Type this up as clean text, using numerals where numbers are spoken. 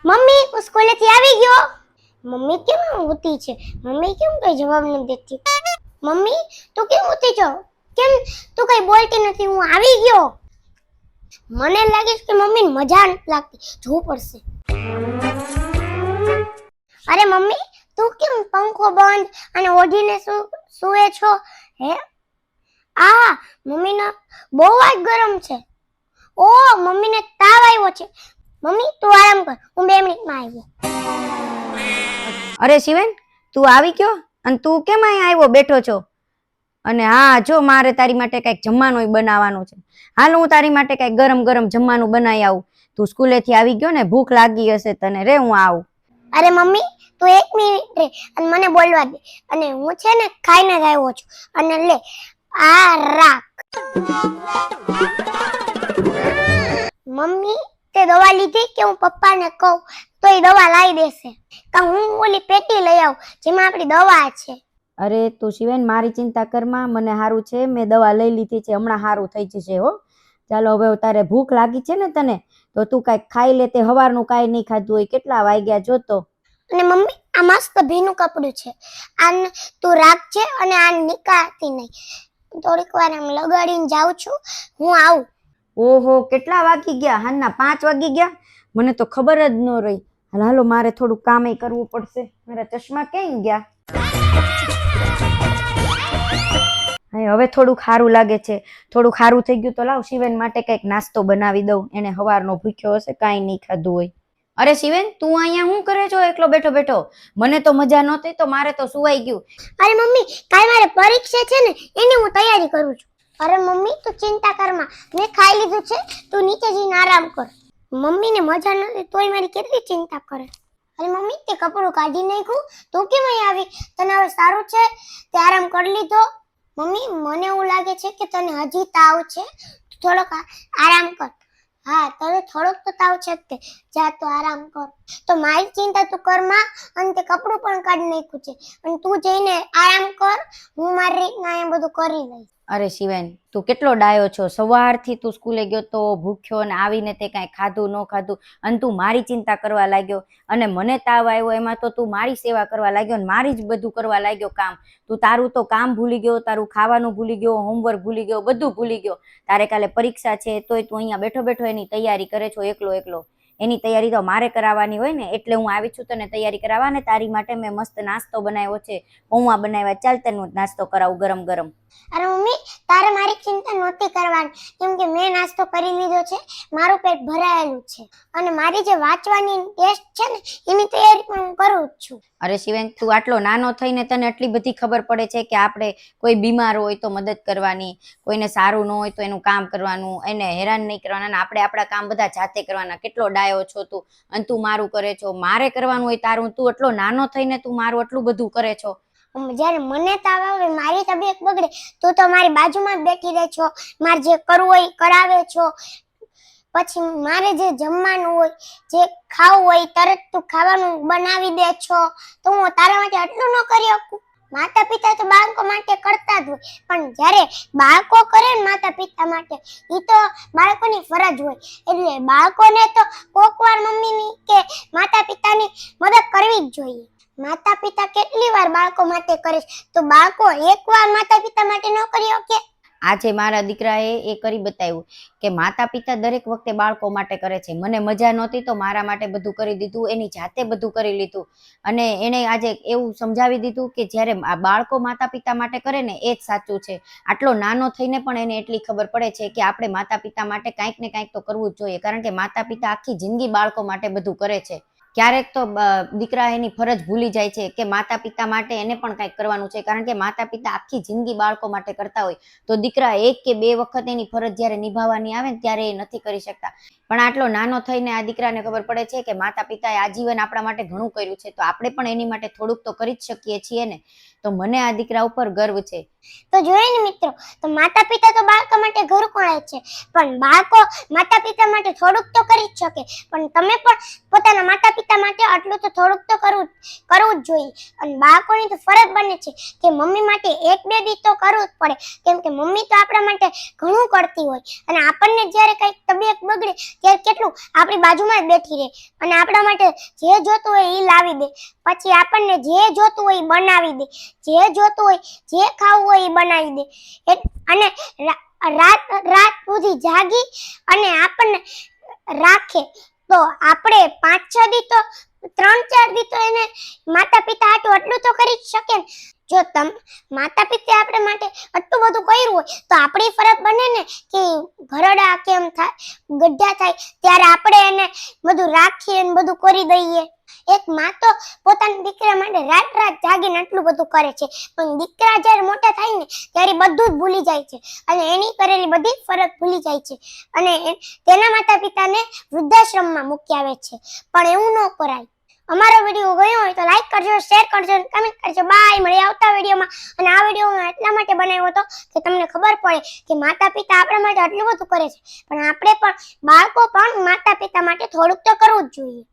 Mummy હું સ્કૂલેથી આવી ગયો. મમ્મી કેમ ઊતી છે? મમ્મી કેમ કઈ જવાબ નથી દેતી? મમ્મી તું કેમ ઊતી છો? કેમ તું કઈ બોલતી નથી? હું આવી ગયો. મને લાગે છે કે મમ્મીને મજા નથી લાગતી, જોવું પડશે. અરે મમ્મી તું કેમ પંખો બંધ અને ઓઢીને સૂવે છો? હે મમ્મીને બહુ જ ગરમ છે. ઓ મમ્મીને તાવ આવ્યો છે. મમ્મી તું આરામ કર, હું 2 મિનિટમાં આવ્યો. અરે શિવેન, તું આવી ગયો અને તું કેમ અહીંયા આવ્યો બેઠો છો? અને હા જો મારે તારી માટે કઈક જમવાનું બનાવવાનું છે. હાલ હું તારી માટે કઈક ગરમ ગરમ જમવાનું બનાવી આવું. તું સ્કૂલેથી આવી ગયો ને, ભૂખ લાગી હશે તને, રે હું આવું. અરે મમ્મી તું 1 મિનિટ રે અને મને બોલવા દે. અને હું છે ને ખાઈને જ આવ્યો છું. અને લે આ રાખ. મમ્મી તે દવા લીધી કે હું પપ્પાને કહું તો એ દવા લાવી દેશે? કે હું ઓલી પેટી લઈ આવું જેમાં આપણી દવા છે? અરે તું શિવેન મારી ચિંતા કરમાં, મને સારું છે, મેં દવા લઈ લીધી છે, હમણાં સારું થઈ જશે હો. ચાલો હવે તારે ભૂખ લાગી છે ને તને, તો તું કાંઈક ખાઈ લે. તે સવારનું કાંઈ નહીં ખાધું હોય, કેટલા વાગ્યા જોતો. અને મમ્મી આ મસ્ત ભીનું કપડું છે, આને તું રાખજે અને આ નીકાળતી નહીં. થોડીક વાર આમ લગાડીને જાઉં છું, હું આવું. ઓહો કેટલા વાગી ગયા? હાલના 5 વાગી ગયા, મને તો ખબર જ ન રહી. હાલો મારે થોડું કામ કરવું પડશે. મારા ચશ્મા ક્યાં ગયા? હવે થોડુંક સારું લાગે છે, થોડુંક સારું થઈ ગયું. તો લાવ શિવેન માટે કઈક નાસ્તો બનાવી દઉં, એને સવારનો ભૂખ્યો હશે, કાંઈ નહીં ખાધું હોય. અરે શિવેન તું અહીંયા શું કરે છો એકલો બેઠો બેઠો? મને તો મજા નહોતી તો મારે તો સુવાઈ ગયું. અરે મમ્મી કાલ મારે પરીક્ષા છે ને એની હું તૈયારી કરું છું. અરે મમ્મી તું ચિંતા કરમાં, મેં ખાઈ લીધું છે, તું નીચે જઈને આરામ કર. મમ્મીને મજા નથી તોય મારી કેટલી ચિંતા કરે. અરે મમ્મી તે કપડું કાઢી નાખ્યું, તું કેમ અહીં આવી? તને હવે સારું છે? તે આરામ કરી લીધો? મમ્મી મને એવું લાગે છે કે તને હજી તાવ છે, થોડોક આરામ કર. હા તને થોડોક તો તાવ છે તે, જા તો આરામ કર. તો મારી ચિંતા તું કરમાં અને તે કપડું પણ કાઢી નાખ્યું છે અને તું જઈને આરામ કર, હું મારી રીતના એ બધું કરી લઈશ. અરે શિવેન તું કેટલો ડાયો છો, સવારથી તું સ્કૂલે ગયો તો ભૂખ્યો ને આવીને તે કાંઈ ખાધું ન ખાધું અને તું મારી ચિંતા કરવા લાગ્યો. અને મને તાવ આવ્યો એમાં તો તું મારી સેવા કરવા લાગ્યો ને મારી જ બધું કરવા લાગ્યો કામ. તું તારું તો કામ ભૂલી ગયો, તારું ખાવાનું ભૂલી ગયો, હોમવર્ક ભૂલી ગયો, બધું ભૂલી ગયો. તારે કાલે પરીક્ષા છે તોય તું અહીંયા બેઠો બેઠો એની તૈયારી કરે છો એકલો એકલો. એની તૈયારી તો મારે કરાવવાની હોય ને, એટલે હું આવી છું તને તૈયારી કરાવવા. ને તારી માટે મેં મસ્ત નાસ્તો બનાવ્યો છે, પૌવા બનાવ્યા. ચાલ તને નાસ્તો કરાવું ગરમ ગરમ. અરે મમ્મી તારે મારી ચિંતા નહોતી કરવાની, કેમ કે મેં નાસ્તો કરી લીધો છે, મારું પેટ ભરાયેલું છે અને મારી જે વાંચવાની ટેસ્ટ છે ને એની તૈયારી પણ હું કરું જ છું. અરે શિવેન તું આટલો નાનો થઈને તને એટલી બધી ખબર પડે છે કે આપણે કોઈ બીમાર હોય તો મદદ કરવાની, કોઈને સારું ન હોય તો એનું કામ કરવાનું, એને હેરાન નહીં કરવાના, અને આપણે આપણા કામ બધા જાતે કરવાના. કેટલો ડાયો છો તું, અને તું મારું કરે છો. મારે કરવાનું હોય તારું, તું એટલો નાનો થઈને તું મારું એટલું બધું કરે છો. જ્યારે મને તાવ આવે, મારી તબિયત બગડે, તું તો મારી બાજુમાં જ બેઠી રહે છો, મારે જે કરવું હોય કરાવે છો. પછી મારે જે જમવાનું હોય, જે ખાવું હોય તરત તું ખાવાનું બનાવી દે છો. તો હું તારા માટે આટલું ન કરી શકું? માતા પિતા તો બાળકો માટે કરતા જ હોય, પણ જ્યારે બાળકો કરે ને માતા પિતા માટે, એ તો બાળકોની ફરજ હોય. એટલે બાળકોને તો કોકવાર મમ્મીની કે માતા પિતાની મદદ કરવી જ જોઈએ. માતા પિતા કેટલી વાર બાળકો માટે કરે, તો બાળકો એકવાર માતા પિતા માટે ન કરી શકે? આજે મારા દીકરાએ એ કરી બતાવ્યું કે માતા પિતા દરેક વખતે બાળકો માટે કરે છે. મને મજા નહોતી તો મારા માટે બધું કરી દીધું, એની જાતે બધું કરી લીધું. અને એને આજે એવું સમજાવી દીધું કે જ્યારે બાળકો માતા પિતા માટે કરે ને એ જ સાચું છે. આટલો નાનો થઈને પણ એને એટલી ખબર પડે છે કે આપણે માતા પિતા માટે કાંઈક ને કાંઈક તો કરવું જ જોઈએ, કારણ કે માતા પિતા આખી જિંદગી બાળકો માટે બધું કરે છે. ક્યારેક તો દીકરા એની ફરજ ભૂલી જાય છે કે માતા પિતા માટે એને પણ કંઈક કરવાનું છે, કારણ કે માતા પિતા આખી જિંદગી બાળકો માટે કરતા હોય તો દીકરા 1 કે 2 વખત એની ફરજ જ્યારે નિભાવવાની આવે ને ત્યારે એ નથી કરી શકતા. પણ આટલો નાનો થઈને આ દીકરાને ખબર પડે છે કે માતા પિતાએ આજીવન આપણા માટે ઘણું કર્યું છે, તો આપણે પણ એની માટે થોડુંક તો કરી જ શકીએ છીએ ને. તો મને આ દીકરા ઉપર ગર્વ છે. તો જોઈએ ને મિત્રો, તો માતા પિતા તો બાળકો માટે ઘર કોણે છે, પણ બાળકો માતા પિતા માટે થોડુંક તો કરી જ શકે. પણ તમે પણ પોતાના માતા પિતા માટે આટલું તો થોડુંક તો કરવું જ જોઈએ. અને બાળકોની તો ફરજ બને છે કે મમ્મી માટે એક બે દી તો કરવું જ પડે, કેમ કે મમ્મી તો આપણા માટે ઘણું કરતી હોય. અને આપણને જ્યારે કંઈક તબિયત બગડે ત્યારે કેટલું આપણી બાજુમાં જ બેઠી રહે અને આપણા માટે જે જોતું હોય એ લાવી દે, પછી આપણને જે જોતું હોય એ બનાવી દે, જે જોતું હોય જે ખાવું હોય એ બનાવી દે. અને રાત સુધી જાગી અને આપણને રાખે. તો આપણે 5-6 દી તો 3-4 દી તો એને માતા પિતા હાટું આટલું તો કરી જ શકે ને. જો માતા પિતા આપણે માટે આટલું બધું કર્યું હોય તો આપણી ફરજ બને ને કે ઘરડા કેમ થાય, ગઢા થાય ત્યારે આપણે એને બધું રાખીએ ને બધું કરી દઈએ. એક માં તો પોતાના દીકરા માટે રાત જાગીને આટલું બધું કરે છે, પણ દીકરા જ્યારે મોટા થાય ને ત્યારે બધું જ ભૂલી જાય છે અને એની કરેલી બધી ફરજ ભૂલી જાય છે અને તેના માતા પિતાને વૃદ્ધાશ્રમમાં મૂકી આવે છે. પણ એવું ન કરાય. અમારો વિડીયો ગયો હોય તો લાઈક કરજો, શેર કરજો અને કમેન્ટ કરજો. બાય, મળીએ આવતા વિડીયોમાં. અને આ વિડીયો મેં એટલા માટે બનાવ્યો હતો કે તમને ખબર પડે કે માતા પિતા આપણા માટે આટલું બધું કરે છે, પણ આપણે પણ બાળકો પણ માતા પિતા માટે થોડુંક તો કરવું જ જોઈએ.